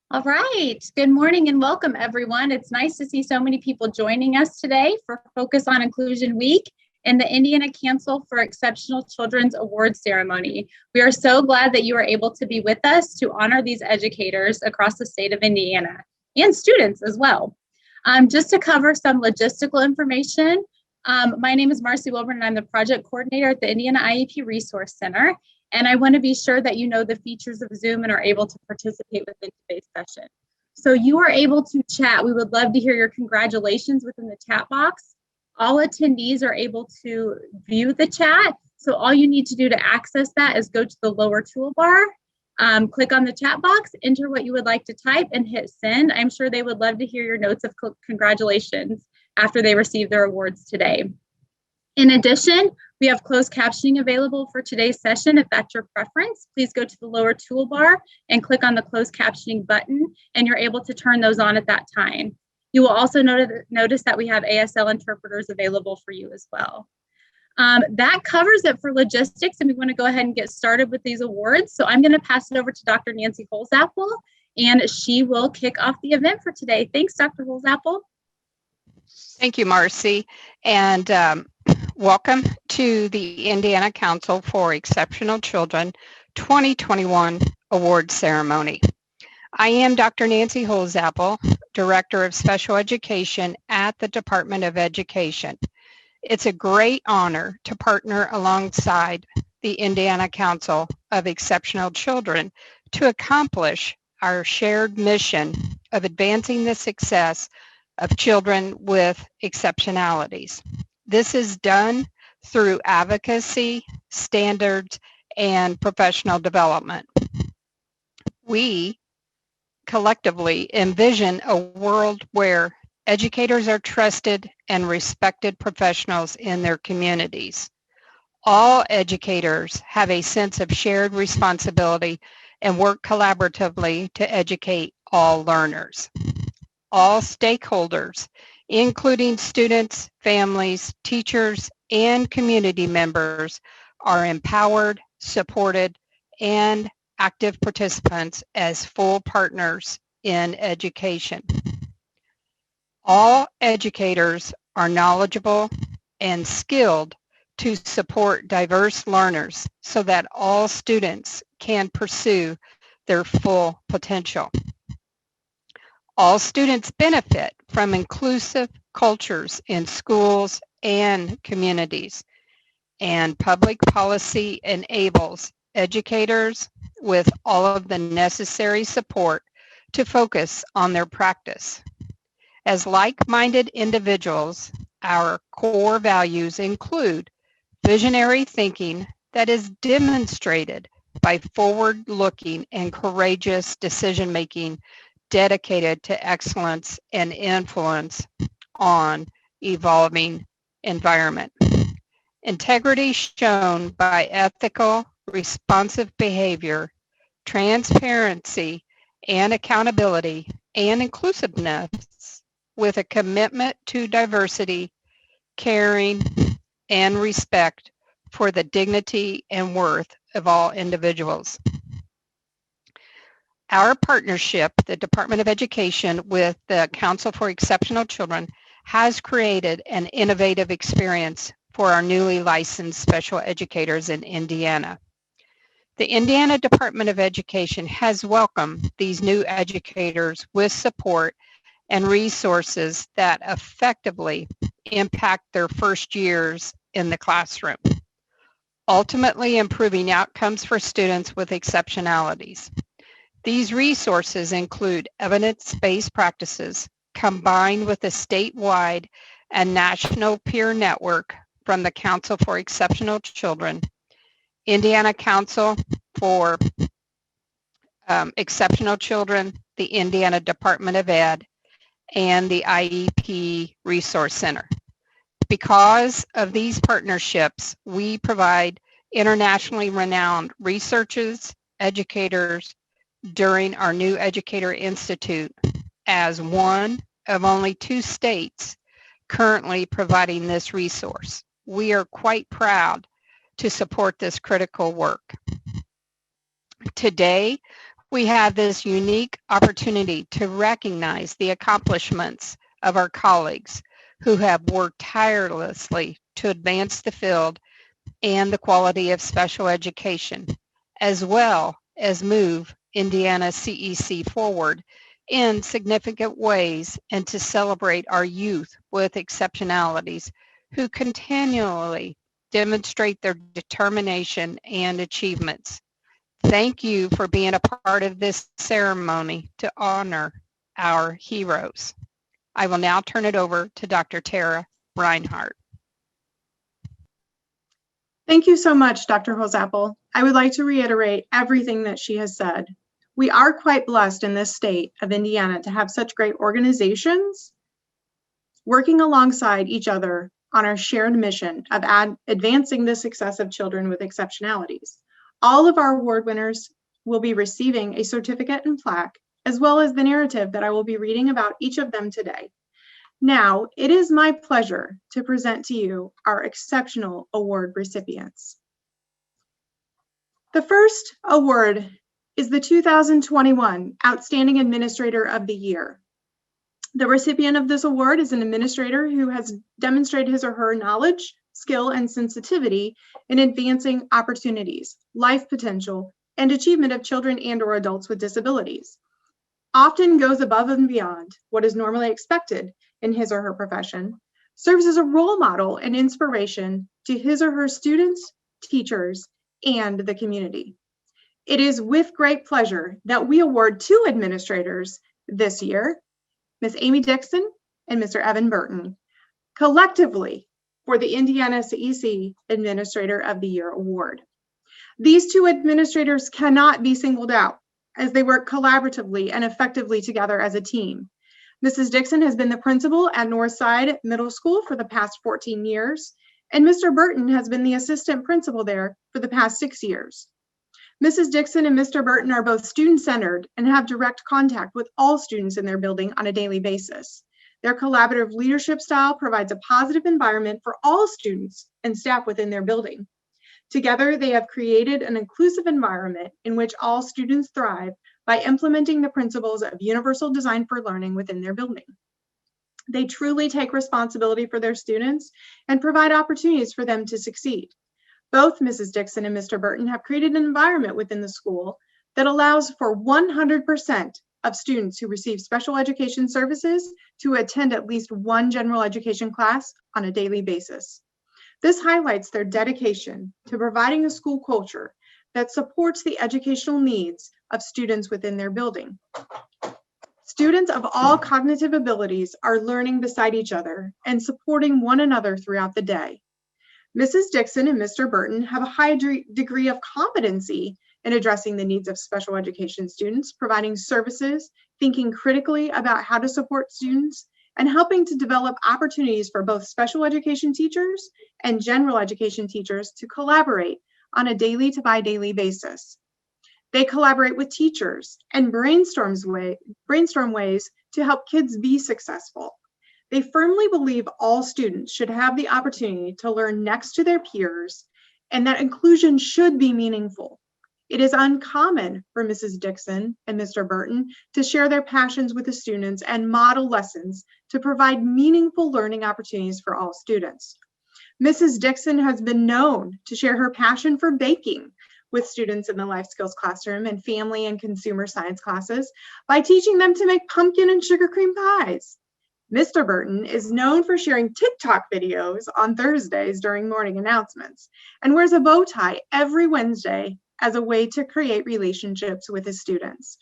All right. Good morning and welcome, everyone. It's nice to see so many people joining us today for Focus on Inclusion Week and the Indiana Council for Exceptional Children's Awards ceremony. We are so glad that you are able to be with us to honor these educators across the state of Indiana and students as well. Just to cover some logistical information, my name is Marcy Wilburn and I'm the project coordinator at the Indiana IEP Resource Center. And I want to be sure that you know the features of Zoom and are able to participate within today's session. So you are able to chat. We would love to hear your congratulations within the chat box. All attendees are able to view the chat. So all you need to do to access that is go to the lower toolbar, click on the chat box, enter what you would like to type and hit send. I'm sure they would love to hear your notes of congratulations after they receive their awards today. In addition, we have closed captioning available for today's session. If that's your preference, please go to the lower toolbar and click on the closed captioning button, and you're able to turn those on at that time. You will also notice that we have ASL interpreters available for you as well. That covers it for logistics, and we want to go ahead and get started with these awards. So I'm going to pass it over to Dr. Nancy Holzapfel, and she will kick off the event for today. Thanks, Dr. Holzapfel. Thank you, Marcy, and welcome to the Indiana Council for Exceptional Children 2021 Award Ceremony. I am Dr. Nancy Holzapfel, Director of Special Education at the Department of Education. It's a great honor to partner alongside the Indiana Council of Exceptional Children to accomplish our shared mission of advancing the success of children with exceptionalities. This is done through advocacy, standards, and professional development. We collectively envision a world where educators are trusted and respected professionals in their communities. All educators have a sense of shared responsibility and work collaboratively to educate all learners. All stakeholders, including students, families, teachers, and community members, are empowered, supported, and active participants as full partners in education. All educators are knowledgeable and skilled to support diverse learners so that all students can pursue their full potential. All students benefit from inclusive cultures in schools and communities, and public policy enables educators with all of the necessary support to focus on their practice. As like-minded individuals, our core values include visionary thinking that is demonstrated by forward-looking and courageous decision-making dedicated to excellence and influence on evolving environment. Integrity shown by ethical, responsive behavior, transparency, and accountability, and inclusiveness with a commitment to diversity, caring, and respect for the dignity and worth of all individuals. Our partnership, the Department of Education with the Council for Exceptional Children, has created an innovative experience for our newly licensed special educators in Indiana. The Indiana Department of Education has welcomed these new educators with support and resources that effectively impact their first years in the classroom, ultimately improving outcomes for students with exceptionalities. These resources include evidence-based practices combined with a statewide and national peer network from the Council for Exceptional Children, Indiana Council for Exceptional Children, the Indiana Department of Ed, and the IEP Resource Center. Because of these partnerships, we provide internationally renowned researchers, educators, during our new Educator Institute as one of only 2 states currently providing this resource. We are quite proud to support this critical work. Today, We have this unique opportunity to recognize the accomplishments of our colleagues who have worked tirelessly to advance the field and the quality of special education, as well as move Indiana CEC forward in significant ways, and to celebrate our youth with exceptionalities who continually demonstrate their determination and achievements. Thank you for being a part of this ceremony to honor our heroes. I will now turn it over to Dr. Tara Reinhardt. Thank you so much, Dr. Holzapfel. I would like to reiterate everything that she has said. We are quite blessed in this state of Indiana to have such great organizations working alongside each other on our shared mission of advancing the success of children with exceptionalities. All of our award winners will be receiving a certificate and plaque, as well as the narrative that I will be reading about each of them today. Now, it is my pleasure to present to you our exceptional award recipients. The first award is the 2021 Outstanding Administrator of the Year. The recipient of this award is an administrator who has demonstrated his or her knowledge, skill, and sensitivity in advancing opportunities, life potential, and achievement of children and/or adults with disabilities. Often goes above and beyond what is normally expected in his or her profession, serves as a role model and inspiration to his or her students, teachers, and the community. It is with great pleasure that we award two administrators this year, Ms. Amy Dixon and Mr. Evan Burton, collectively for the Indiana CEC Administrator of the Year Award. These two administrators cannot be singled out as they work collaboratively and effectively together as a team. Mrs. Dixon has been the principal at Northside Middle School for the past 14 years, and Mr. Burton has been the assistant principal there for the past 6 years. Mrs. Dixon and Mr. Burton are both student-centered and have direct contact with all students in their building on a daily basis. Their collaborative leadership style provides a positive environment for all students and staff within their building. Together, they have created an inclusive environment in which all students thrive by implementing the principles of universal design for learning within their building. They truly take responsibility for their students and provide opportunities for them to succeed. Both Mrs. Dixon and Mr. Burton have created an environment within the school that allows for 100% of students who receive special education services to attend at least one general education class on a daily basis. This highlights their dedication to providing a school culture that supports the educational needs of students within their building. Students of all cognitive abilities are learning beside each other and supporting one another throughout the day. Mrs. Dixon and Mr. Burton have a high degree of competency in addressing the needs of special education students, providing services, thinking critically about how to support students, and helping to develop opportunities for both special education teachers and general education teachers to collaborate on a daily to bi-daily basis. They collaborate with teachers and brainstorm ways to help kids be successful. They firmly believe all students should have the opportunity to learn next to their peers and that inclusion should be meaningful. It is uncommon for Mrs. Dixon and Mr. Burton to share their passions with the students and model lessons to provide meaningful learning opportunities for all students. Mrs. Dixon has been known to share her passion for baking with students in the life skills classroom and family and consumer science classes by teaching them to make pumpkin and sugar cream pies. Mr. Burton is known for sharing TikTok videos on Thursdays during morning announcements and wears a bow tie every Wednesday as a way to create relationships with his students.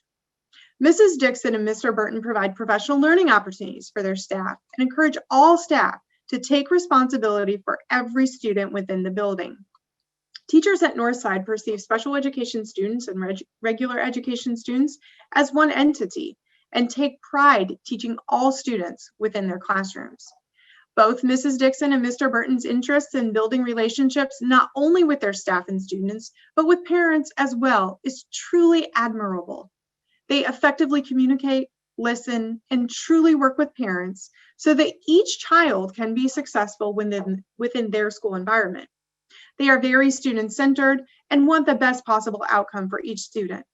Mrs. Dixon and Mr. Burton provide professional learning opportunities for their staff and encourage all staff to take responsibility for every student within the building. Teachers at Northside perceive special education students and regular education students as one entity and take pride teaching all students within their classrooms. Both Mrs. Dixon and Mr. Burton's interests in building relationships, not only with their staff and students, but with parents as well, is truly admirable. They effectively communicate, listen, and truly work with parents so that each child can be successful within their school environment. They are very student-centered and want the best possible outcome for each student.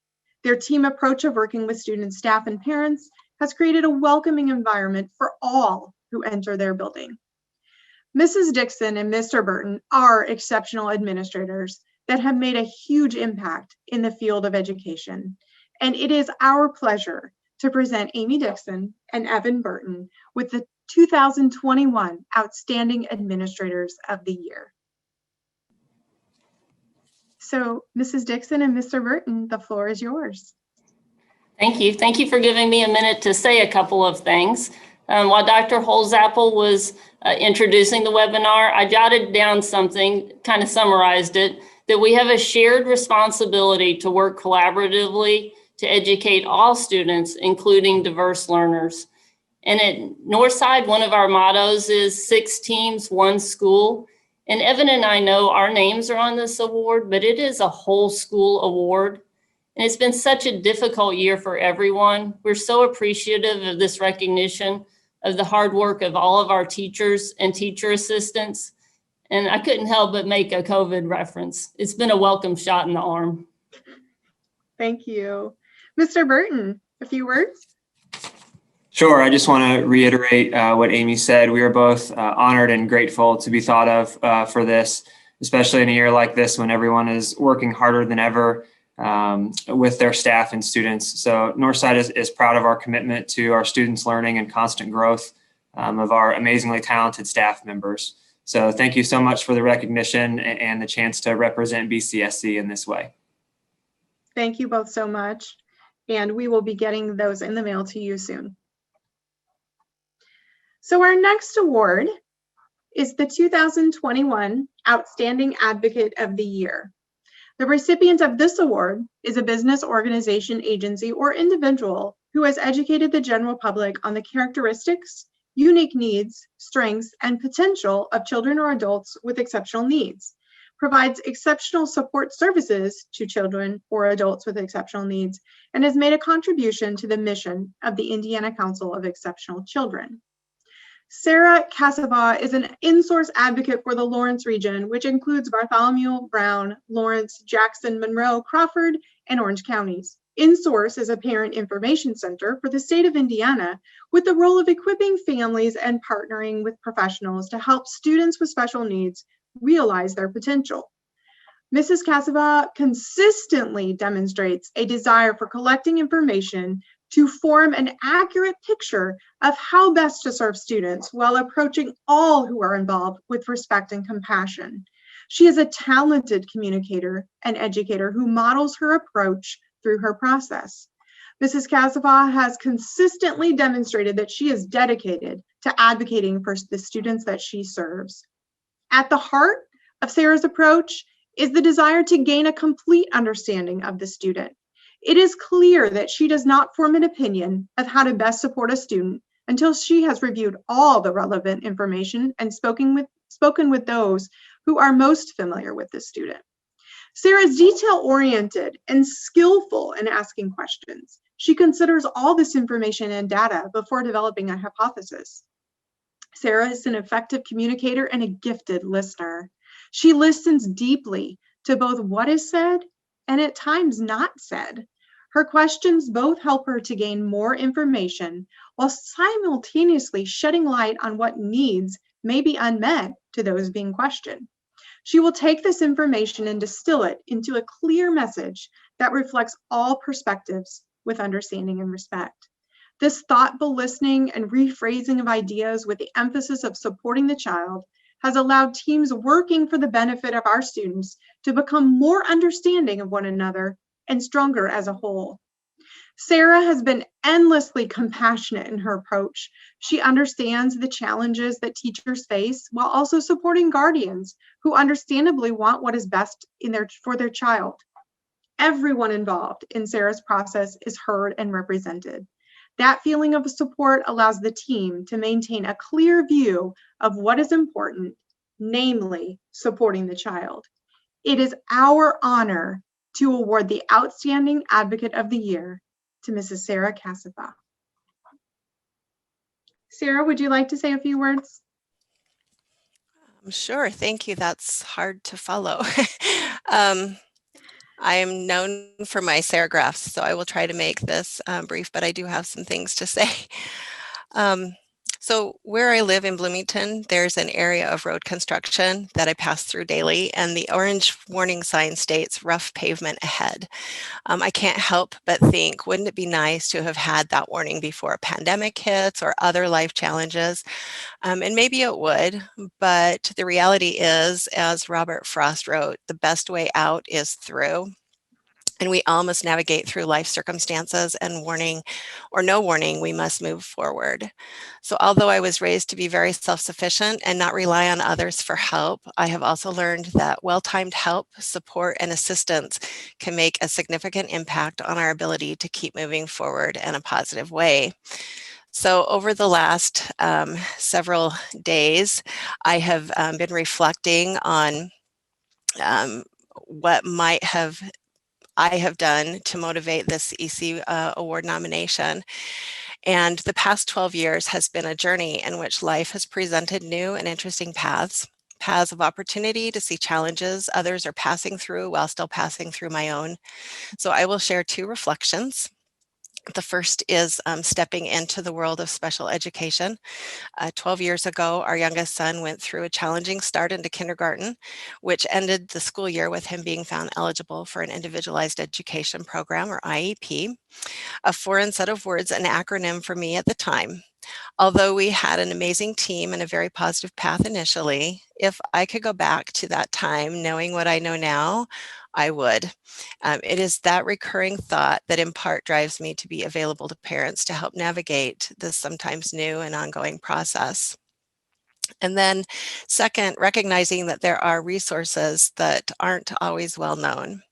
Their team approach of working with students, staff, and parents has created a welcoming environment for all who enter their building. Mrs. Dixon and Mr. Burton are exceptional administrators that have made a huge impact in the field of education. And it is our pleasure to present Amy Dixon and Evan Burton with the 2021 Outstanding Administrators of the Year. So, Mrs. Dixon and Mr. Burton, the floor is yours. Thank you. Thank you for giving me a minute to say a couple of things. While Dr. Holzapfel was introducing the webinar, I jotted down something, kind of summarized it, that we have a shared responsibility to work collaboratively to educate all students, including diverse learners. And at Northside, one of our mottos is 6 teams, 1 school. And Evan and I know our names are on this award, but it is a whole school award. And it's been such a difficult year for everyone. We're so appreciative of this recognition of the hard work of all of our teachers and teacher assistants. And I couldn't help but make a COVID reference. It's been a welcome shot in the arm. Thank you. Mr. Burton, a few words? Sure. I just want to reiterate what Amy said. We are both honored and grateful to be thought of for this, especially in a year like this when everyone is working harder than ever with their staff and students. So Northside is proud of our commitment to our students' learning and constant growth of our amazingly talented staff members. So thank you so much for the recognition and the chance to represent BCSC in this way. Thank you both so much. And we will be getting those in the mail to you soon. So our next award is the 2021 Outstanding Advocate of the Year. The recipient of this award is a business, organization, agency, or individual who has educated the general public on the characteristics, unique needs, strengths, and potential of children or adults with exceptional needs, provides exceptional support services to children or adults with exceptional needs, and has made a contribution to the mission of the Indiana Council of Exceptional Children. Sarah Casaba is an in-source advocate for the Lawrence region, which includes Bartholomew, Brown, Lawrence, Jackson, Monroe, Crawford, and Orange counties. In-source is a parent information center for the state of Indiana with the role of equipping families and partnering with professionals to help students with special needs realize their potential. Mrs. Casaba consistently demonstrates a desire for collecting information to form an accurate picture of how best to serve students while approaching all who are involved with respect and compassion. She is a talented communicator and educator who models her approach through her process. Mrs. Casaba has consistently demonstrated that she is dedicated to advocating for the students that she serves. At the heart of Sarah's approach is the desire to gain a complete understanding of the student. It is clear that she does not form an opinion of how to best support a student until she has reviewed all the relevant information and spoken with those who are most familiar with the student. Sarah is detail-oriented and skillful in asking questions. She considers all this information and data before developing a hypothesis. Sarah is an effective communicator and a gifted listener. She listens deeply to both what is said and at times not said. Her questions both help her to gain more information while simultaneously shedding light on what needs may be unmet to those being questioned. She will take this information and distill it into a clear message that reflects all perspectives with understanding and respect. This thoughtful listening and rephrasing of ideas with the emphasis of supporting the child has allowed teams working for the benefit of our students to become more understanding of one another and stronger as a whole. Sarah has been endlessly compassionate in her approach. She understands the challenges that teachers face while also supporting guardians who understandably want what is best for their child. Everyone involved in Sarah's process is heard and represented. That feeling of support allows the team to maintain a clear view of what is important, namely supporting the child. It is our honor to award the Outstanding Advocate of the Year to Mrs. Sarah Casaba. Sarah, would you like to say a few words? Sure, thank you. That's hard to follow. I am known for my seragraphs, so I will try to make this brief, but I do have some things to say. So where I live in Bloomington, there's an area of road construction that I pass through daily, and the orange warning sign states rough pavement ahead. I can't help but think, wouldn't it be nice to have had that warning before a pandemic hits or other life challenges? And maybe it would, but the reality is, as Robert Frost wrote, the best way out is through. And we all must navigate through life circumstances, and warning or no warning, we must move forward. So although I was raised to be very self-sufficient and not rely on others for help, I have also learned that well-timed help, support, and assistance can make a significant impact on our ability to keep moving forward in a positive way. So over the last several days, I have been reflecting on what I have done to motivate this CEC award nomination. And the past 12 years has been a journey in which life has presented new and interesting paths of opportunity to see challenges others are passing through while still passing through my own. So I will share two reflections. The first is stepping into the world of special education. 12 years ago, our youngest son went through a challenging start into kindergarten, which ended the school year with him being found eligible for an individualized education program, or IEP, a foreign set of words, an acronym for me at the time. Although we had an amazing team and a very positive path initially, if I could go back to that time knowing what I know now, I would. It is that recurring thought that in part drives me to be available to parents to help navigate this sometimes new and ongoing process. And then second, recognizing that there are resources that aren't always well known.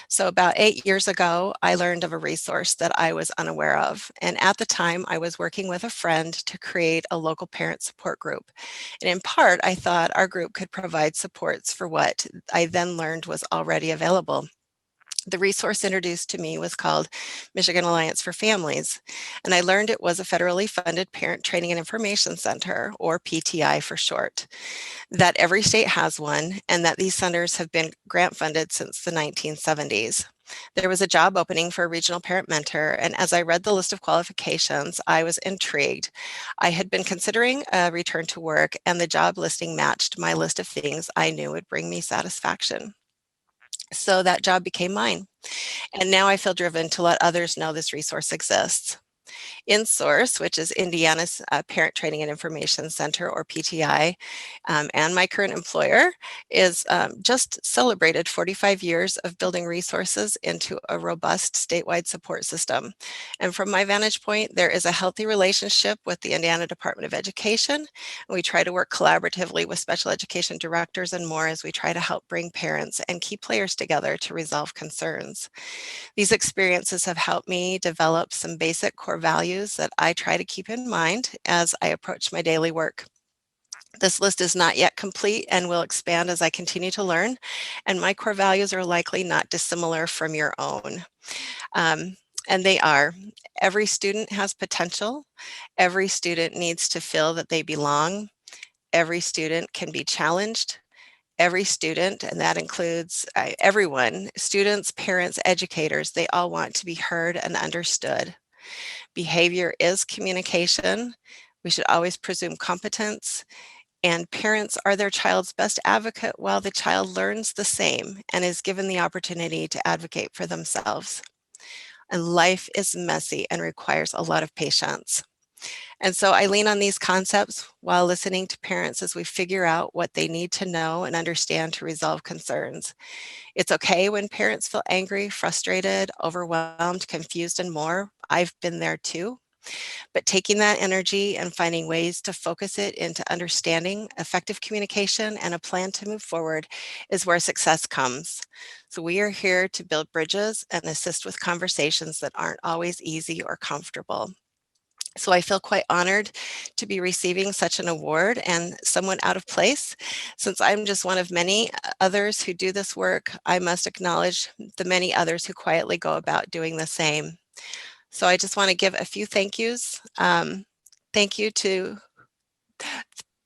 So about 8 years ago, I learned of a resource that I was unaware of. And at the time, I was working with a friend to create a local parent support group. And in part, I thought our group could provide supports for what I then learned was already available. The resource introduced to me was called Michigan Alliance for Families, and I learned it was a federally funded parent training and information center, or PTI for short, that every state has one, and that these centers have been grant funded since the 1970s. There was a job opening for a regional parent mentor, and as I read the list of qualifications, I was intrigued. I had been considering a return to work, and the job listing matched my list of things I knew would bring me satisfaction. So that job became mine. And now I feel driven to let others know this resource exists. InSource, which is Indiana's Parent Training and Information Center, or PTI, and my current employer, is just celebrated 45 years of building resources into a robust statewide support system. And from my vantage point, there is a healthy relationship with the Indiana Department of Education. And we try to work collaboratively with special education directors and more as we try to help bring parents and key players together to resolve concerns. These experiences have helped me develop some basic core values that I try to keep in mind as I approach my daily work. This list is not yet complete and will expand as I continue to learn, and my core values are likely not dissimilar from your own. And they are: every student has potential, every student needs to feel that they belong, every student can be challenged, every student, and that includes everyone, students, parents, educators, they all want to be heard and understood. Behavior is communication. We should always presume competence, and parents are their child's best advocate while the child learns the same and is given the opportunity to advocate for themselves. And life is messy and requires a lot of patience. And so I lean on these concepts while listening to parents as we figure out what they need to know and understand to resolve concerns. It's okay when parents feel angry, frustrated, overwhelmed, confused, and more. I've been there too. But taking that energy and finding ways to focus it into understanding, effective communication, and a plan to move forward is where success comes. So we are here to build bridges and assist with conversations that aren't always easy or comfortable. So I feel quite honored to be receiving such an award and somewhat out of place. Since I'm just one of many others who do this work, I must acknowledge the many others who quietly go about doing the same. So I just want to give a few thank yous. Thank you to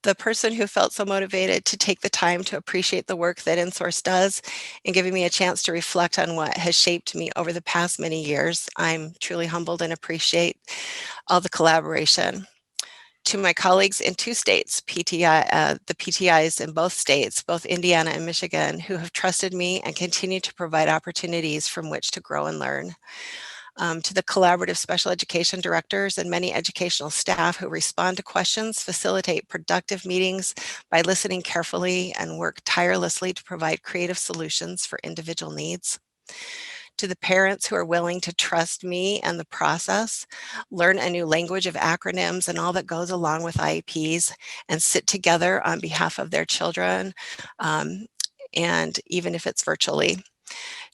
the person who felt so motivated to take the time to appreciate the work that InSource does and giving me a chance to reflect on what has shaped me over the past many years. I'm truly humbled and appreciate all the collaboration. To my colleagues in 2 states, the PTIs in both states, both Indiana and Michigan, who have trusted me and continue to provide opportunities from which to grow and learn. To the collaborative special education directors and many educational staff who respond to questions, facilitate productive meetings by listening carefully, and work tirelessly to provide creative solutions for individual needs. To the parents who are willing to trust me and the process, learn a new language of acronyms and all that goes along with IEPs, and sit together on behalf of their children, and even if it's virtually.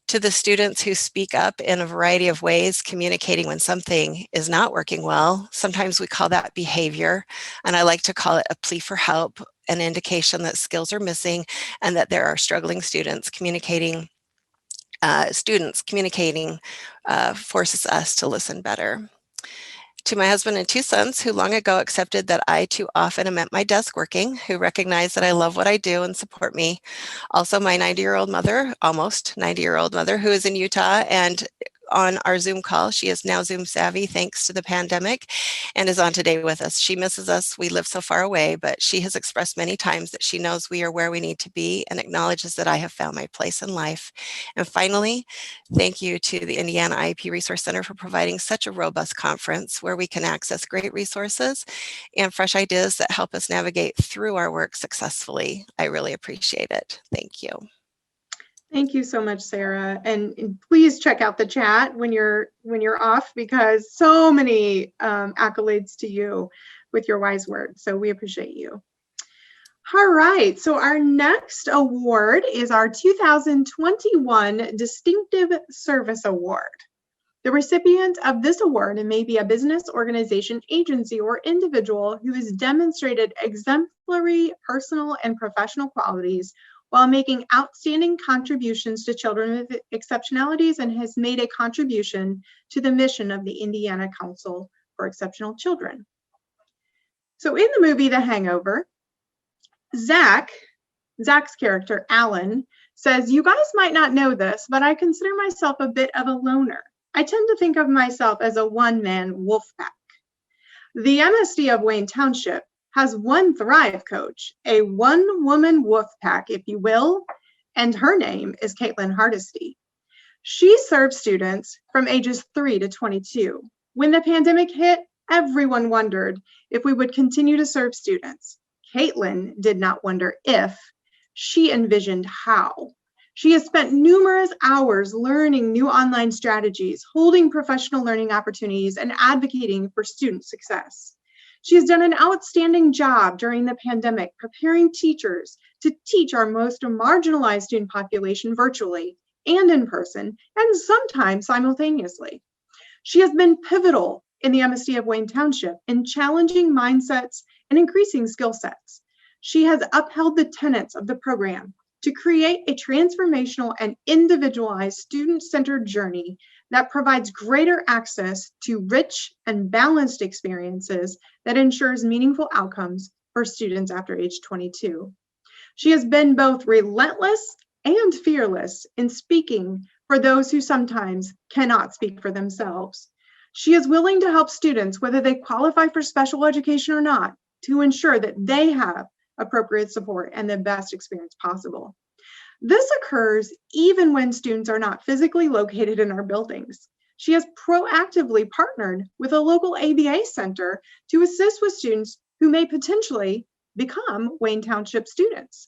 To the students who speak up in a variety of ways, communicating when something is not working well. Sometimes we call that behavior, and I like to call it a plea for help, an indication that skills are missing and that there are struggling students. Communicating forces us to listen better. To my husband and 2 sons who long ago accepted that I too often am at my desk working, who recognize that I love what I do and support me. Also my 90-year-old mother, almost 90-year-old mother, who is in Utah and on our Zoom call. She is now Zoom savvy thanks to the pandemic and is on today with us. She misses us. We live so far away, but she has expressed many times that she knows we are where we need to be and acknowledges that I have found my place in life. And finally, thank you to the Indiana IEP Resource Center for providing such a robust conference where we can access great resources and fresh ideas that help us navigate through our work successfully. I really appreciate it. Thank you. Thank you so much, Sarah. And please check out the chat when you're off, because so many accolades to you with your wise words. So we appreciate you. All right, so our next award is our 2021 Distinctive Service Award. The recipient of this award may be a business, organization, agency, or individual who has demonstrated exemplary personal and professional qualities while making outstanding contributions to children with exceptionalities and has made a contribution to the mission of the Indiana Council for Exceptional Children. So in the movie The Hangover, Zach's character, Alan, says, "You guys might not know this, but I consider myself a bit of a loner. I tend to think of myself as a one-man wolf pack. The MSD of Wayne Township has one Thrive coach, a one-woman wolf pack, if you will, and her name is Caitlin Hardesty. She serves students from ages 3 to 22. When the pandemic hit, everyone wondered if we would continue to serve students. Caitlin did not wonder if, she envisioned how. She has spent numerous hours learning new online strategies, holding professional learning opportunities, and advocating for student success. She has done an outstanding job during the pandemic, preparing teachers to teach our most marginalized student population virtually and in person, and sometimes simultaneously. She has been pivotal in the MSD of Wayne Township in challenging mindsets and increasing skill sets. She has upheld the tenets of the program to create a transformational and individualized student-centered journey that provides greater access to rich and balanced experiences that ensures meaningful outcomes for students after age 22. She has been both relentless and fearless in speaking for those who sometimes cannot speak for themselves. She is willing to help students, whether they qualify for special education or not, to ensure that they have appropriate support and the best experience possible. This occurs even when students are not physically located in our buildings. She has proactively partnered with a local ABA center to assist with students who may potentially become Wayne Township students.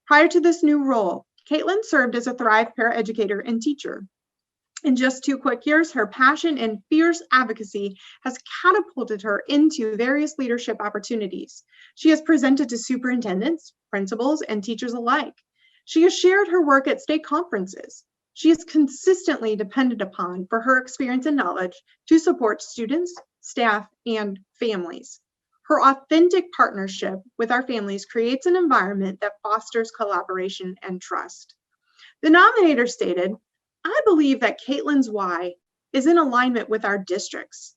Prior to this new role, Caitlin served as a Thrive paraeducator and teacher. In just 2 quick years, her passion and fierce advocacy has catapulted her into various leadership opportunities. She has presented to superintendents, principals, and teachers alike. She has shared her work at state conferences. She is consistently depended upon for her experience and knowledge to support students, staff, and families. Her authentic partnership with our families creates an environment that fosters collaboration and trust. The nominator stated, "I believe that Caitlin's why is in alignment with our districts.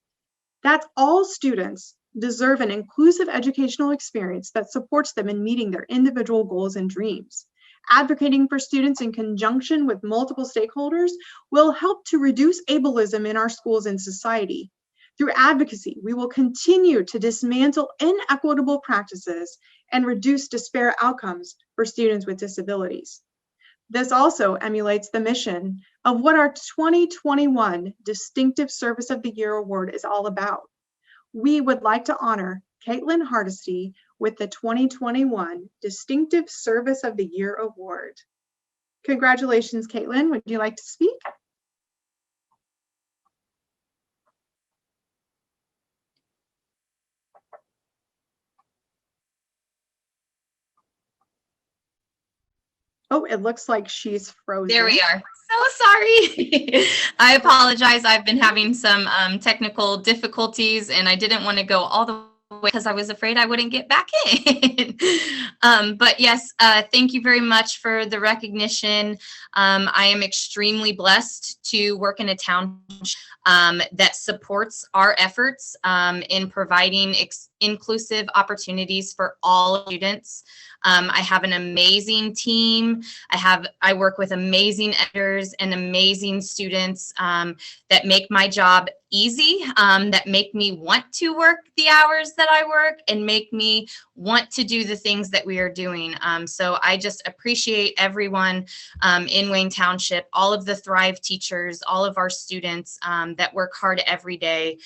That's all students deserve an inclusive educational experience that supports them in meeting their individual goals and dreams. Advocating for students in conjunction with multiple stakeholders will help to reduce ableism in our schools and society. Through advocacy, we will continue to dismantle inequitable practices and reduce disparate outcomes for students with disabilities. This also emulates the mission of what our 2021 Distinctive Service of the Year Award is all about. We would like to honor Caitlin Hardesty with the 2021 Distinctive Service of the Year Award. Congratulations, Caitlin. Would you like to speak? Oh, it looks like she's frozen. There we are. So sorry. I apologize. I've been having some technical difficulties and I didn't want to go all the way because I was afraid I wouldn't get back in. But yes, thank you very much for the recognition. I am extremely blessed to work in a town that supports our efforts in providing inclusive opportunities for all students. I have an amazing team. I work with amazing editors and amazing students that make my job easy, that make me want to work the hours that I work and make me want to do the things that we are doing. So I just appreciate everyone in Wayne Township, all of the Thrive teachers, all of our students that work hard every day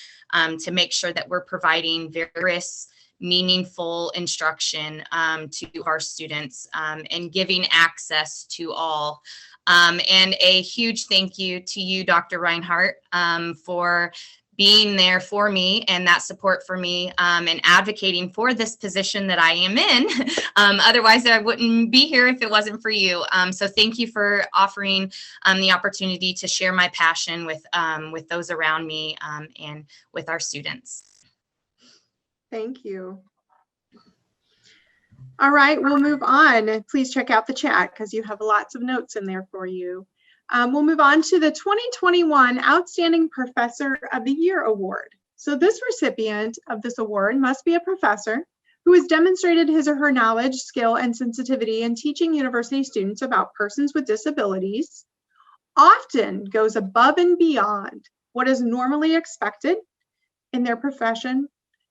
to make sure that we're providing various meaningful instruction to our students and giving access to all. And a huge thank you to you, Dr. Reinhardt, for being there for me and that support for me and advocating for this position that I am in. Otherwise, I wouldn't be here if it wasn't for you. So thank you for offering the opportunity to share my passion with those around me and with our students. Thank you. All right, we'll move on. Please check out the chat because you have lots of notes in there for you. We'll move on to the 2021 Outstanding Professor of the Year Award. So this recipient of this award must be a professor who has demonstrated his or her knowledge, skill, and sensitivity in teaching university students about persons with disabilities, often goes above and beyond what is normally expected in their profession,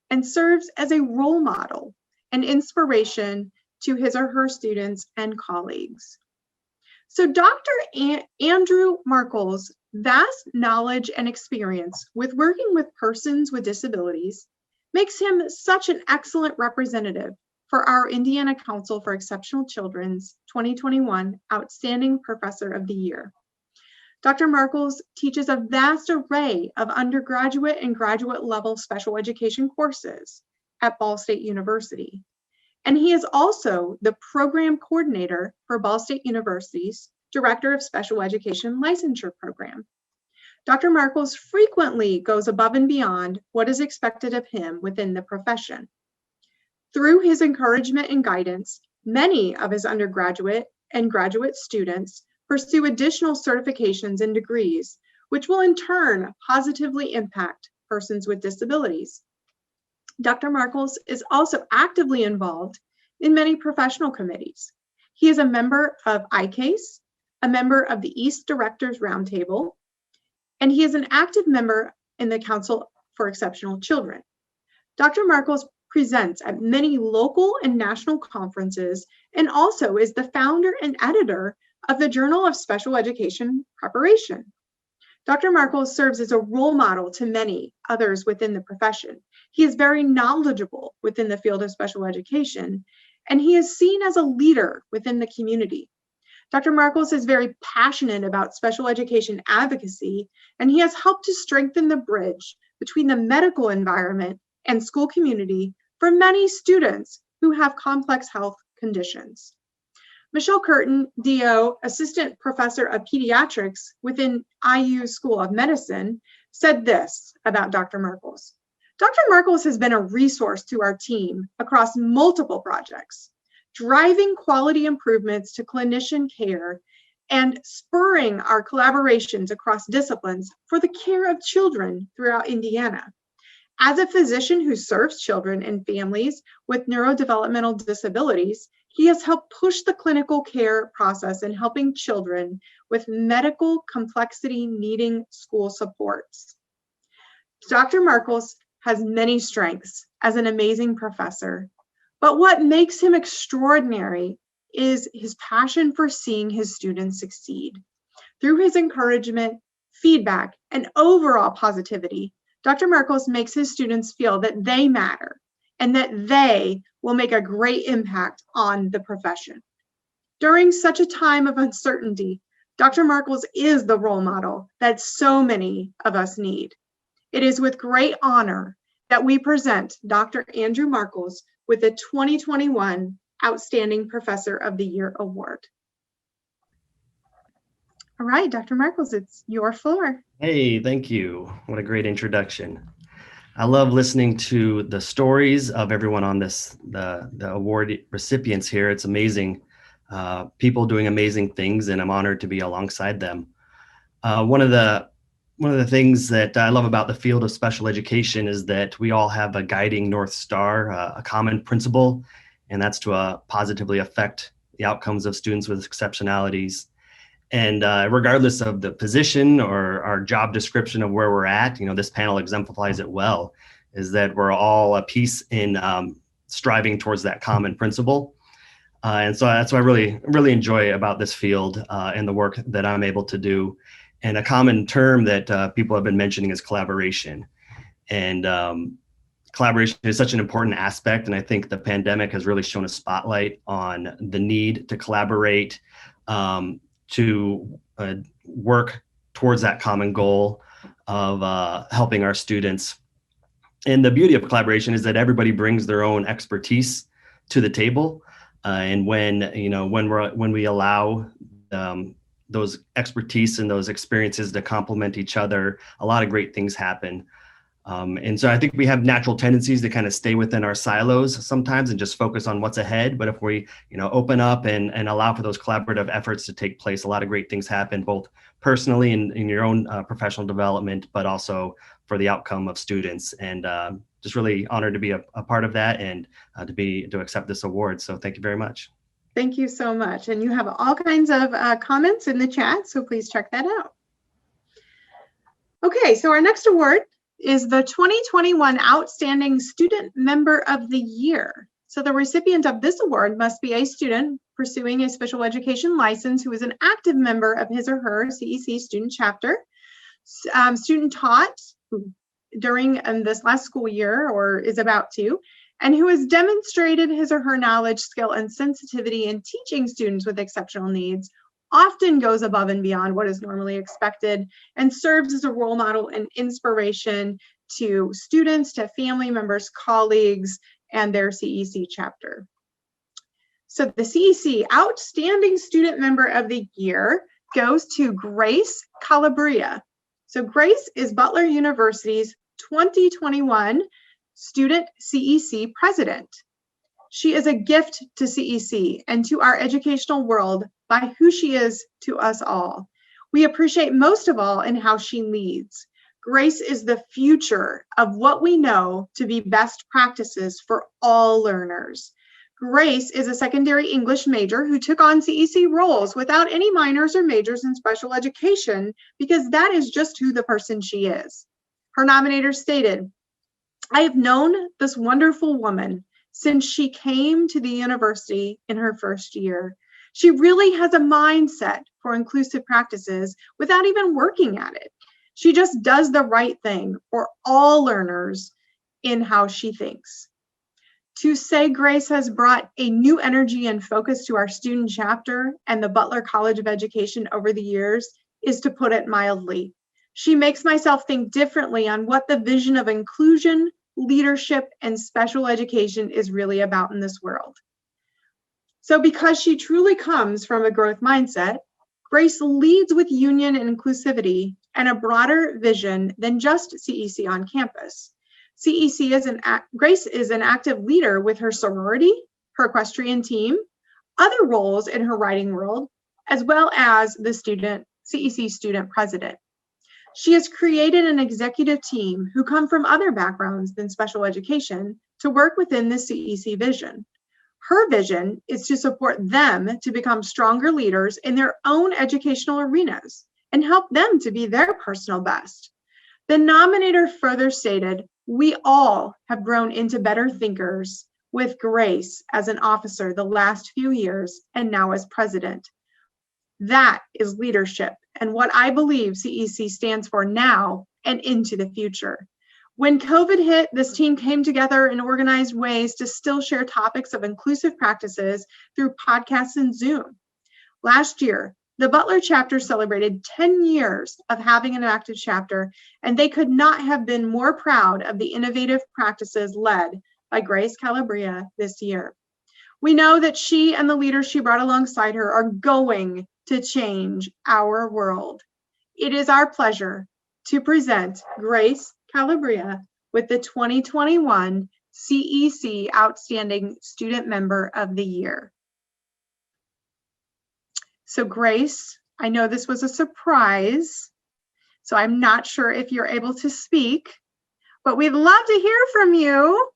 and serves as a role model and inspiration to his or her students and colleagues. So Dr. Andrew Markle's vast knowledge and experience with working with persons with disabilities makes him such an excellent representative for our Indiana Council for Exceptional Children's 2021 Outstanding Professor of the Year. Dr. Markles teaches a vast array of undergraduate and graduate level special education courses at Ball State University. And he is also the program coordinator for Ball State University's Director of Special Education Licensure Program. Dr. Markles frequently goes above and beyond what is expected of him within the profession. Through his encouragement and guidance, many of his undergraduate and graduate students pursue additional certifications and degrees, which will in turn positively impact persons with disabilities. Dr. Markles is also actively involved in many professional committees. He is a member of ICASE, a member of the East Directors Roundtable, and he is an active member in the Council for Exceptional Children. Dr. Markles presents at many local and national conferences and also is the founder and editor of the Journal of Special Education Preparation. Dr. Markles serves as a role model to many others within the profession. He is very knowledgeable within the field of special education, and he is seen as a leader within the community. Dr. Markles is very passionate about special education advocacy, and he has helped to strengthen the bridge between the medical environment and school community for many students who have complex health conditions. Michelle Curtin, DO, Assistant Professor of Pediatrics within IU School of Medicine, said this about Dr. Markles. Dr. Markles has been a resource to our team across multiple projects, driving quality improvements to clinician care and spurring our collaborations across disciplines for the care of children throughout Indiana. As a physician who serves children and families with neurodevelopmental disabilities, he has helped push the clinical care process in helping children with medical complexity needing school supports. Dr. Markles has many strengths as an amazing professor, but what makes him extraordinary is his passion for seeing his students succeed. Through his encouragement, feedback, and overall positivity, Dr. Markles makes his students feel that they matter and that they will make a great impact on the profession. During such a time of uncertainty, Dr. Markles is the role model that so many of us need. It is with great honor that we present Dr. Andrew Markles with the 2021 Outstanding Professor of the Year Award. All right, Dr. Markles, it's your floor. Hey, thank you. What a great introduction. I love listening to the stories of everyone on this, the award recipients here. It's amazing. People doing amazing things, and I'm honored to be alongside them. One of the things that I love about the field of special education is that we all have a guiding North Star, a common principle, and that's to positively affect the outcomes of students with exceptionalities. And regardless of the position or our job description of where we're at, this panel exemplifies it well, is that we're all a piece in striving towards that common principle. And so that's what I really enjoy about this field and the work that I'm able to do. And a common term that people have been mentioning is collaboration. And collaboration is such an important aspect. And I think the pandemic has really shown a spotlight on the need to collaborate, to work towards that common goal of helping our students. And the beauty of collaboration is that everybody brings their own expertise to the table. And when we allow those expertise and those experiences to complement each other, a lot of great things happen. And so I think we have natural tendencies to kind of stay within our silos sometimes and just focus on what's ahead. But if we, open up and allow for those collaborative efforts to take place, a lot of great things happen, both personally and in your own professional development, but also for the outcome of students. And just really honored to be a part of that and to accept this award. So thank you very much. Thank you so much. And you have all kinds of comments in the chat, so please check that out. Okay, so our next award is the 2021 Outstanding Student Member of the Year. So the recipient of this award must be a student pursuing a special education license who is an active member of his or her CEC student chapter, student taught during this last school year or is about to, and who has demonstrated his or her knowledge, skill, and sensitivity in teaching students with exceptional needs, often goes above and beyond what is normally expected, and serves as a role model and inspiration to students, to family members, colleagues, and their CEC chapter. So the CEC Outstanding Student Member of the Year goes to Grace Calabria. So Grace is Butler University's 2021 Student CEC President. She is a gift to CEC and to our educational world by who she is to us all. We appreciate most of all in how she leads. Grace is the future of what we know to be best practices for all learners. Grace is a secondary English major who took on CEC roles without any minors or majors in special education because that is just who the person she is. Her nominator stated, "I have known this wonderful woman since she came to the university in her first year. She really has a mindset for inclusive practices without even working at it. She just does the right thing for all learners in how she thinks." To say Grace has brought a new energy and focus to our student chapter and the Butler College of Education over the years is to put it mildly. She makes myself think differently on what the vision of inclusion, leadership, and special education is really about in this world. So because she truly comes from a growth mindset, Grace leads with union and inclusivity and a broader vision than just CEC on campus. Grace is an active leader with her sorority, her equestrian team, other roles in her writing world, as well as the CEC student president. She has created an executive team who come from other backgrounds than special education to work within the CEC vision. Her vision is to support them to become stronger leaders in their own educational arenas and help them to be their personal best. The nominator further stated, "We all have grown into better thinkers with Grace as an officer the last few years and now as president." That is leadership and what I believe CEC stands for now and into the future. When COVID hit, this team came together in organized ways to still share topics of inclusive practices through podcasts and Zoom. Last year, the Butler chapter celebrated 10 years of having an active chapter, and they could not have been more proud of the innovative practices led by Grace Calabria this year. We know that she and the leaders she brought alongside her are going to change our world. It is our pleasure to present Grace Calabria with the 2021 CEC Outstanding Student Member of the Year. So Grace, I know this was a surprise, so I'm not sure if you're able to speak, but we'd love to hear from you.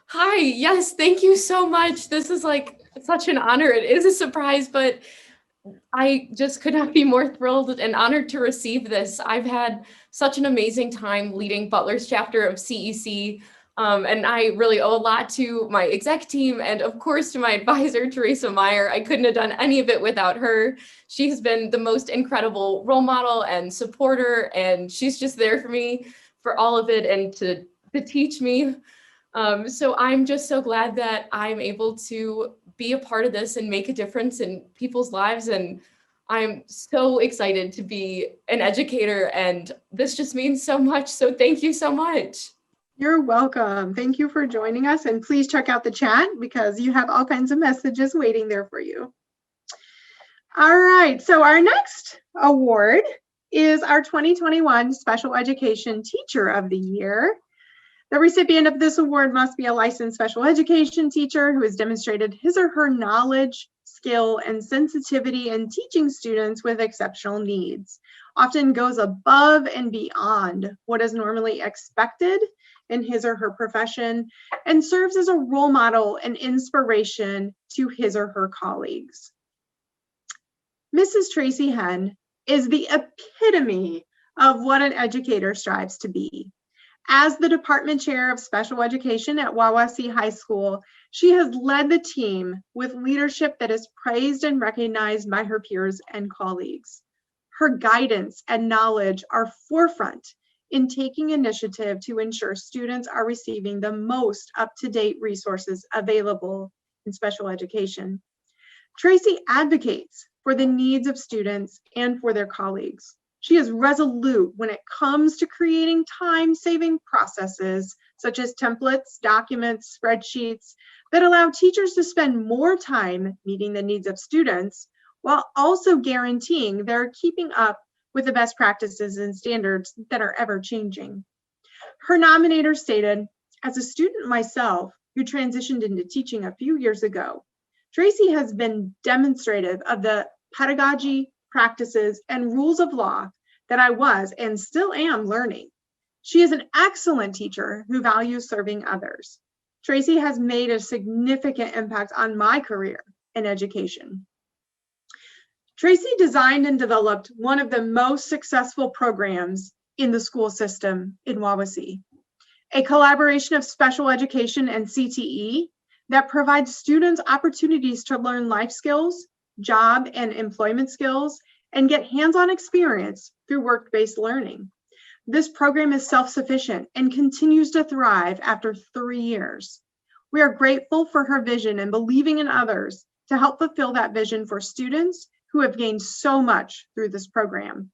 Hi, yes, thank you so much. This is like such an honor. It is a surprise, but I just could not be more thrilled and honored to receive this. I've had such an amazing time leading Butler's chapter of CEC, and I really owe a lot to my exec team and of course to my advisor, Teresa Meyer. I couldn't have done any of it without her. She's been the most incredible role model and supporter, and she's just there for me for all of it and to teach me. So I'm just so glad that I'm able to be a part of this and make a difference in people's lives. And I'm so excited to be an educator, and this just means so much. So thank you so much. You're welcome. Thank you for joining us, and please check out the chat because you have all kinds of messages waiting there for you. All right, so our next award is our 2021 Special Education Teacher of the Year. The recipient of this award must be a licensed special education teacher who has demonstrated his or her knowledge, skill, and sensitivity in teaching students with exceptional needs, often goes above and beyond what is normally expected in his or her profession, and serves as a role model and inspiration to his or her colleagues. Mrs. Tracy Henn is the epitome of what an educator strives to be. As the department chair of special education at Wawasee High School, she has led the team with leadership that is praised and recognized by her peers and colleagues. Her guidance and knowledge are forefront in taking initiative to ensure students are receiving the most up-to-date resources available in special education. Tracy advocates for the needs of students and for their colleagues. She is resolute when it comes to creating time-saving processes such as templates, documents, spreadsheets that allow teachers to spend more time meeting the needs of students while also guaranteeing they're keeping up with the best practices and standards that are ever changing. Her nominator stated, "As a student myself who transitioned into teaching a few years ago, Tracy has been demonstrative of the pedagogy, practices, and rules of law that I was and still am learning. She is an excellent teacher who values serving others. Tracy has made a significant impact on my career in education." Tracy designed and developed one of the most successful programs in the school system in Wawasee, a collaboration of special education and CTE that provides students opportunities to learn life skills, job and employment skills, and get hands-on experience through work-based learning. This program is self-sufficient and continues to thrive after 3 years. We are grateful for her vision and believing in others to help fulfill that vision for students who have gained so much through this program.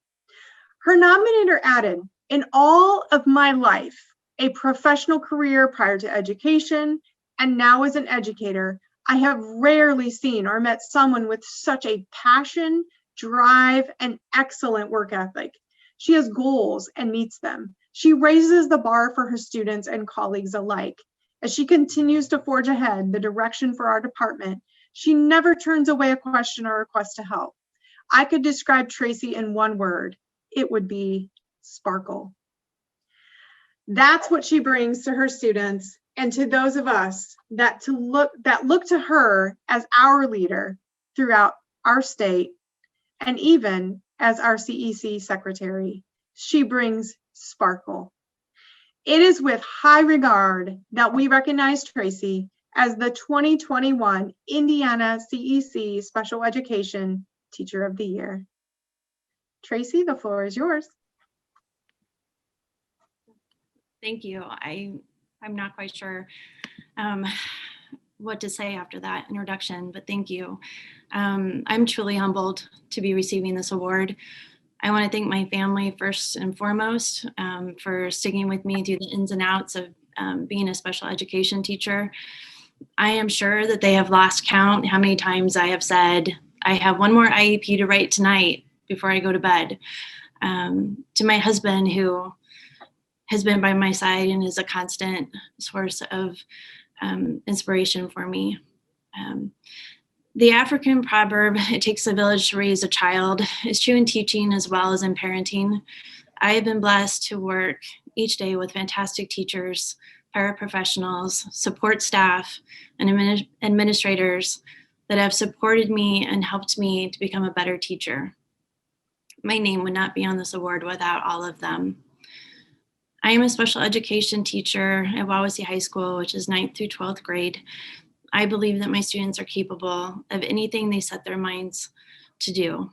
Her nominator added, "In all of my life, a professional career prior to education, and now as an educator, I have rarely seen or met someone with such a passion, drive, and excellent work ethic. She has goals and meets them. She raises the bar for her students and colleagues alike. As she continues to forge ahead the direction for our department, she never turns away a question or request to help. I could describe Tracy in one word: it would be sparkle. That's what she brings to her students and to those of us that look to her as our leader throughout our state, and even as our CEC secretary. She brings sparkle. It is with high regard that we recognize Tracy as the 2021 Indiana CEC Special Education Teacher of the Year. Tracy, the floor is yours. Thank you. I'm not quite sure what to say after that introduction, but thank you. I'm truly humbled to be receiving this award. I want to thank my family first and foremost for sticking with me through the ins and outs of being a special education teacher. I am sure that they have lost count how many times I have said, I have one more IEP to write tonight before I go to bed. To my husband, who has been by my side and is a constant source of inspiration for me. The African proverb, it takes a village to raise a child, is true in teaching as well as in parenting. I have been blessed to work each day with fantastic teachers, paraprofessionals, support staff, and administrators that have supported me and helped me to become a better teacher. My name would not be on this award without all of them. I am a special education teacher at Wawasee High School, which is 9th through 12th grade. I believe that my students are capable of anything they set their minds to do.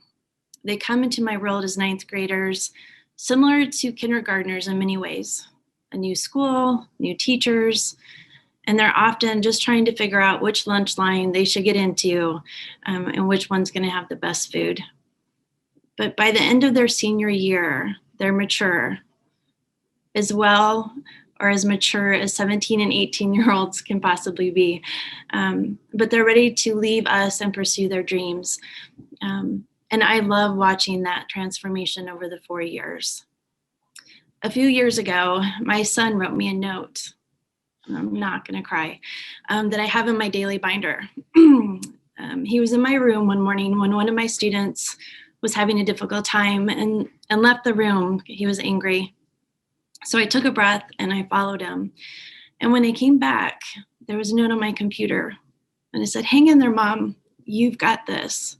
They come into my world as 9th graders, similar to kindergartners in many ways. A new school, new teachers, and they're often just trying to figure out which lunch line they should get into and which one's going to have the best food. But by the end of their senior year, they're mature, as well or as mature as 17 and 18-year-olds can possibly be. But they're ready to leave us and pursue their dreams. And I love watching that transformation over the 4 years. A few years ago, my son wrote me a note, and I'm not gonna cry, that I have in my daily binder. He was in my room one morning when one of my students was having a difficult time and left the room. He was angry. So I took a breath and I followed him. And when I came back, there was a note on my computer. And it said, "Hang in there, Mom, you've got this."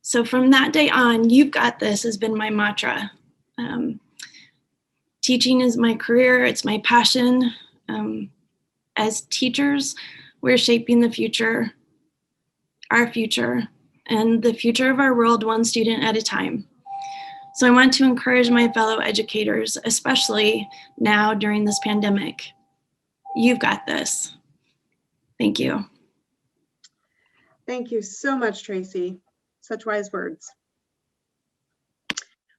So from that day on, "You've got this" has been my mantra. Teaching is my career, it's my passion. As teachers, we're shaping the future, our future, and the future of our world one student at a time. So I want to encourage my fellow educators, especially now during this pandemic. You've got this. Thank you. Thank you so much, Tracy. Such wise words.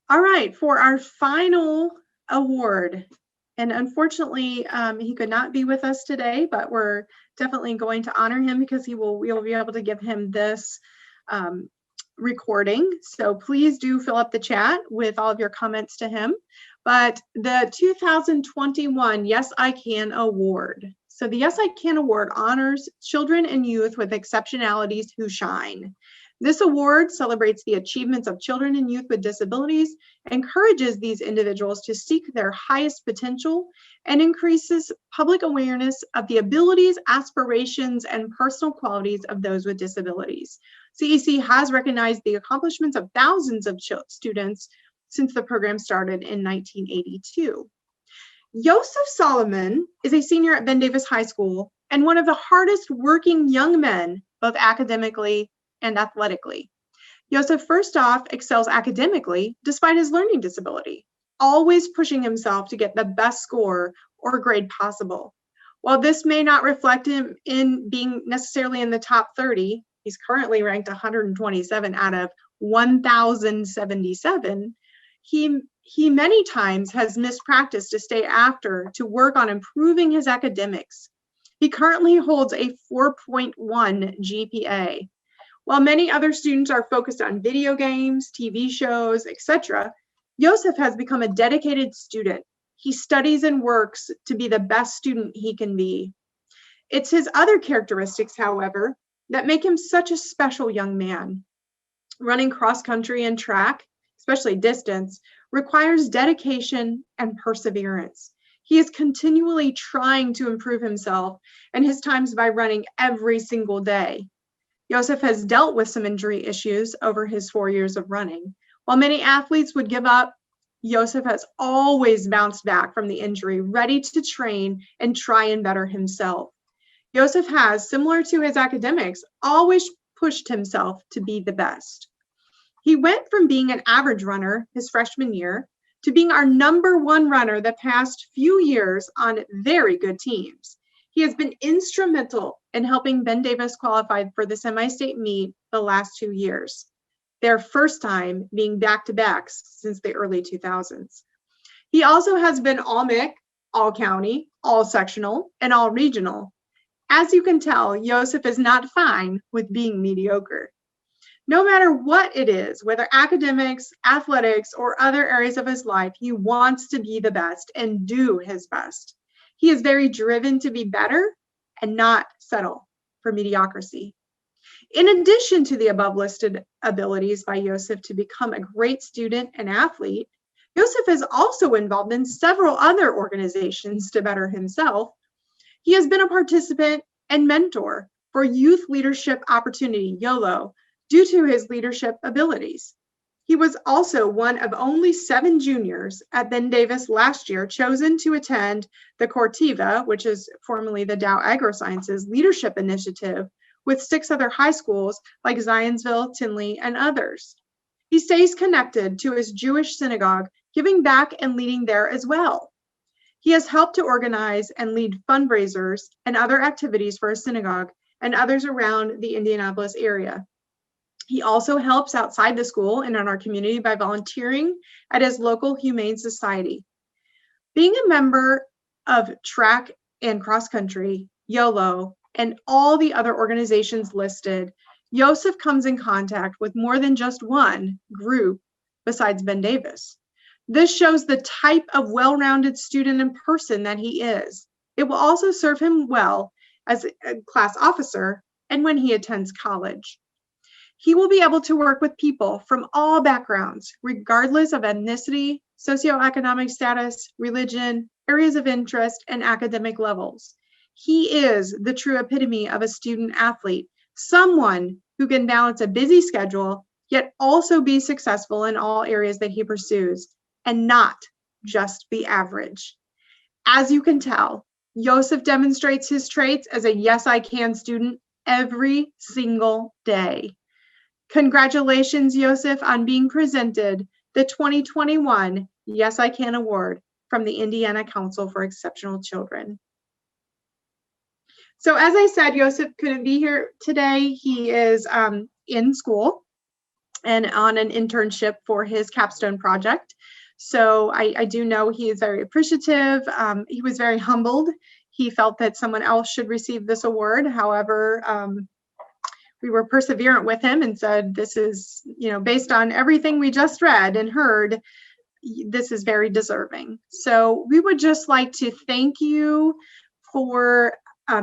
All right, for our final award, and unfortunately, he could not be with us today, but we're definitely going to honor him because we'll be able to give him this recording. So please do fill up the chat with all of your comments to him. But the 2021 Yes I Can Award. So the Yes I Can Award honors children and youth with exceptionalities who shine. This award celebrates the achievements of children and youth with disabilities, encourages these individuals to seek their highest potential, and increases public awareness of the abilities, aspirations, and personal qualities of those with disabilities. CEC has recognized the accomplishments of thousands of students since the program started in 1982. Yosef Solomon is a senior at Ben Davis High School and one of the hardest working young men, both academically and athletically. Yosef, first off, excels academically despite his learning disability, always pushing himself to get the best score or grade possible. While this may not reflect him in being necessarily in the top 30, he's currently ranked 127 out of 1,077. He many times has missed practice to stay after to work on improving his academics. He currently holds a 4.1 GPA. While many other students are focused on video games, TV shows, etc., Yosef has become a dedicated student. He studies and works to be the best student he can be. It's his other characteristics, however, that make him such a special young man. Running cross country and track, especially distance, requires dedication and perseverance. He is continually trying to improve himself and his times by running every single day. Joseph has dealt with some injury issues over his 4 years of running. While many athletes would give up, Joseph has always bounced back from the injury, ready to train and try and better himself. Joseph has, similar to his academics, always pushed himself to be the best. He went from being an average runner his freshman year to being our #1 runner the past few years on very good teams. He has been instrumental in helping Ben Davis qualify for the semi-state meet the last 2 years, their first time being back-to-backs since the early 2000s. He also has been all-MIC, all-county, all-sectional, and all-regional. As you can tell, Joseph is not fine with being mediocre. No matter what it is, whether academics, athletics, or other areas of his life, he wants to be the best and do his best. He is very driven to be better and not settle for mediocrity. In addition to the above listed abilities by Joseph to become a great student and athlete, Joseph is also involved in several other organizations to better himself. He has been a participant and mentor for Youth Leadership Opportunity, YOLO, due to his leadership abilities. He was also one of only 7 juniors at Ben Davis last year chosen to attend the Cortiva, which is formerly the Dow AgroSciences Leadership Initiative, with 6 other high schools like Zionsville, Tinley, and others. He stays connected to his Jewish synagogue, giving back and leading there as well. He has helped to organize and lead fundraisers and other activities for his synagogue and others around the Indianapolis area. He also helps outside the school and in our community by volunteering at his local Humane Society. Being a member of track and cross country, YOLO, and all the other organizations listed, Joseph comes in contact with more than just one group besides Ben Davis. This shows the type of well-rounded student and person that he is. It will also serve him well as a class officer and when he attends college. He will be able to work with people from all backgrounds, regardless of ethnicity, socioeconomic status, religion, areas of interest, and academic levels. He is the true epitome of a student athlete, someone who can balance a busy schedule, yet also be successful in all areas that he pursues, and not just be average. As you can tell, Joseph demonstrates his traits as a Yes, I Can student every single day. Congratulations, Joseph, on being presented the 2021 Yes, I Can Award from the Indiana Council for Exceptional Children. So as I said, Joseph couldn't be here today. He is in school and on an internship for his capstone project. So I do know he is very appreciative. He was very humbled. He felt that someone else should receive this award. However, we were perseverant with him and said, this is, based on everything we just read and heard, this is very deserving. So we would just like to thank you for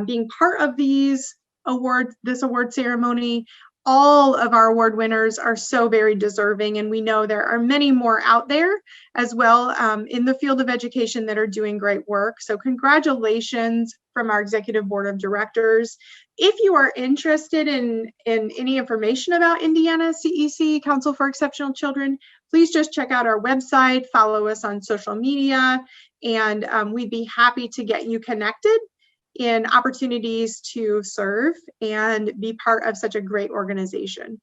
being part of this award ceremony. All of our award winners are so very deserving, and we know there are many more out there as well in the field of education that are doing great work. So congratulations from our executive board of directors. If you are interested in any information about Indiana CEC, Council for Exceptional Children, please just check out our website, follow us on social media, and we'd be happy to get you connected in opportunities to serve and be part of such a great organization.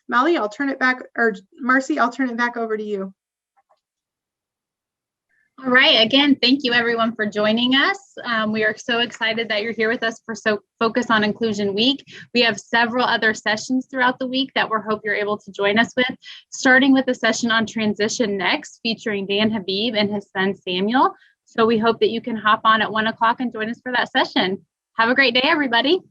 Molly, I'll turn it back, or Marcy, I'll turn it back over to you. All right. Again, thank you everyone for joining us. We are so excited that you're here with us for Focus on Inclusion Week. We have several other sessions throughout the week that we hope you're able to join us with, starting with a session on transition next, featuring Dan Habib and his son Samuel. So we hope that you can hop on at 1 o'clock and join us for that session. Have a great day, everybody.